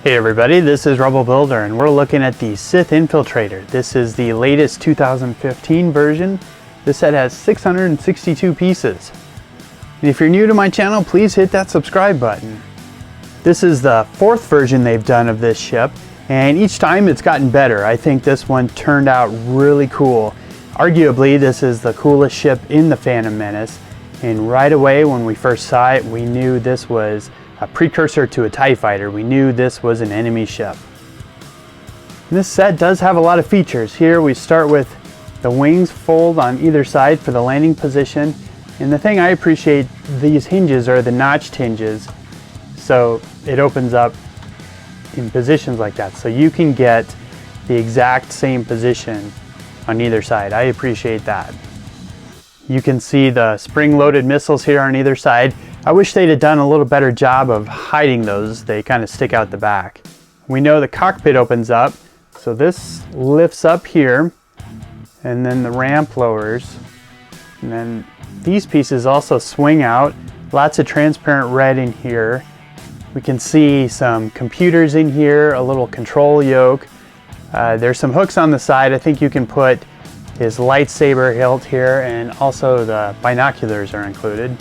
Hey everybody, this is Rebel Builder and we're looking at the Sith Infiltrator. This is the latest 2015 version. This set has 662 pieces. And if you're new to my channel, please hit that subscribe button. This is the fourth version they've done of this ship, and each time it's gotten better. I think this one turned out really cool. Arguably, this is the coolest ship in the Phantom Menace, and right away when we first saw it, we knew this was a precursor to a TIE fighter. We knew this was an enemy ship. And this set does have a lot of features. Here we start with the wings fold on either side for the landing position. And the thing I appreciate, these hinges are the notched hinges. So it opens up in positions like that. So you can get the exact same position on either side. I appreciate that. You can see the spring-loaded missiles here on either side. I wish they'd have done a little better job of hiding those. They kind of stick out the back. We know the cockpit opens up, so this lifts up here, and then the ramp lowers. And then these pieces also swing out. Lots of transparent red in here. We can see some computers in here, a little control yoke. There's some hooks on the side. I think you can put his lightsaber hilt here, and also the binoculars are included.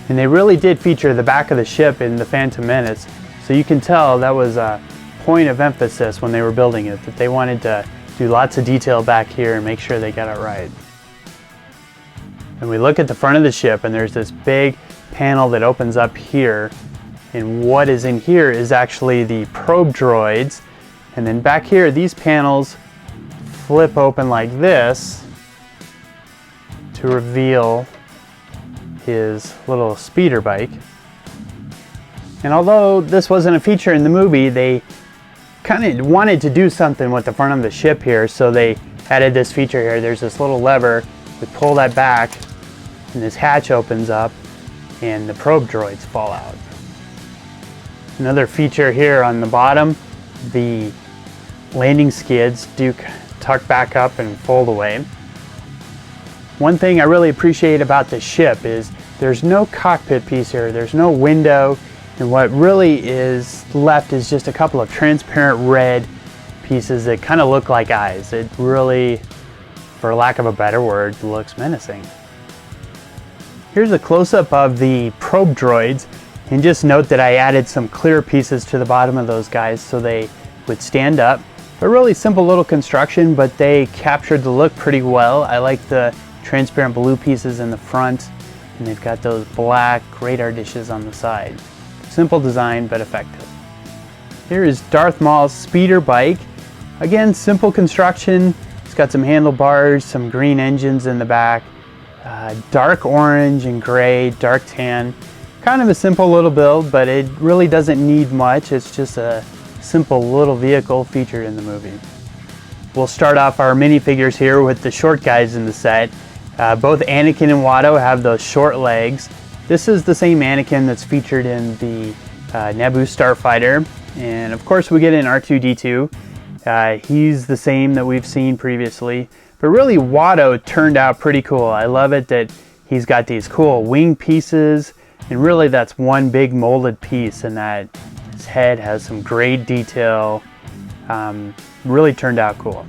And they really did feature the back of the ship in the Phantom Menace, so you can tell that was a point of emphasis when they were building it, that they wanted to do lots of detail back here and make sure they got it right. And we look at the front of the ship, and there's this big panel that opens up here, and what is in here is actually the probe droids. And then back here, these panels flip open like this to reveal his little speeder bike. And although this wasn't a feature in the movie, they kind of wanted to do something with the front of the ship here, so they added this feature here. There's this little lever. We pull that back, and this hatch opens up, and the probe droids fall out. Another feature here on the bottom, the landing skids do tuck back up and fold away. One thing I really appreciate about this ship is there's no cockpit piece here, there's no window, and what really is left is just a couple of transparent red pieces that kind of look like eyes. It really, for lack of a better word, looks menacing. Here's a close-up of the probe droids, and just note that I added some clear pieces to the bottom of those guys so they would stand up. A really simple little construction, but they captured the look pretty well. I like the transparent blue pieces in the front, and they've got those black radar dishes on the side. Simple design, but effective. Here is Darth Maul's speeder bike. Again, simple construction. It's got some handlebars, some green engines in the back, dark orange and gray, dark tan. Kind of a simple little build, but it really doesn't need much. It's just a simple little vehicle featured in the movie. We'll start off our minifigures here with the short guys in the set. Both Anakin and Watto have those short legs. This is the same Anakin that's featured in the Naboo Starfighter. And of course we get in R2-D2. He's the same that we've seen previously. But really Watto turned out pretty cool. I love it that he's got these cool wing pieces. And really that's one big molded piece, and that his head has some great detail. Really turned out cool.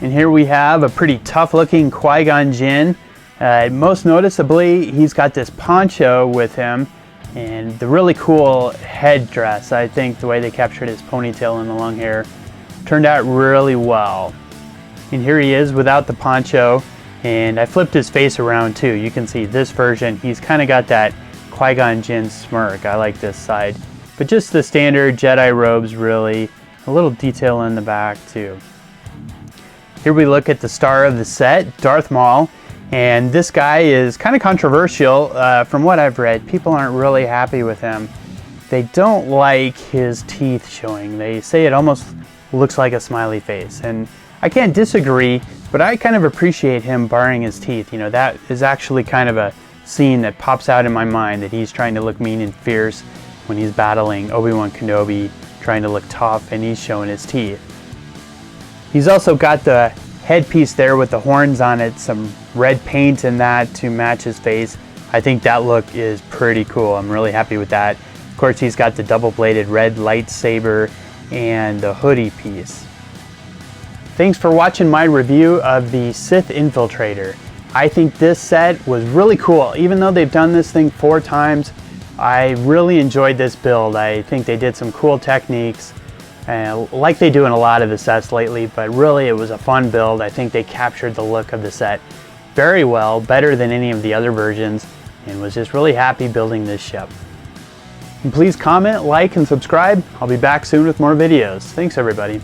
And here we have a pretty tough looking Qui-Gon Jinn. Most noticeably, he's got this poncho with him and the really cool headdress. I think the way they captured his ponytail and the long hair turned out really well. And here he is without the poncho, and I flipped his face around too. You can see this version, he's kind of got that Qui-Gon Jinn smirk. I like this side. But just the standard Jedi robes, really. A little detail in the back too. Here we look at the star of the set, Darth Maul, and this guy is kind of controversial. From what I've read, people aren't really happy with him. They don't like his teeth showing. They say it almost looks like a smiley face, and I can't disagree, but I kind of appreciate him baring his teeth. You know, that is actually kind of a scene that pops out in my mind, that he's trying to look mean and fierce when he's battling Obi-Wan Kenobi, trying to look tough, and he's showing his teeth. He's also got the headpiece there with the horns on it, some red paint in that to match his face. I think that look is pretty cool. I'm really happy with that. Of course, he's got the double-bladed red lightsaber and the hoodie piece. Thanks for watching my review of the Sith Infiltrator. I think this set was really cool. Even though they've done this thing 4 times, I really enjoyed this build. I think they did some cool techniques, like they do in a lot of the sets lately, but really it was a fun build. I think they captured the look of the set very well, better than any of the other versions, and was just really happy building this ship. And please comment, like, and subscribe. I'll be back soon with more videos. Thanks, everybody.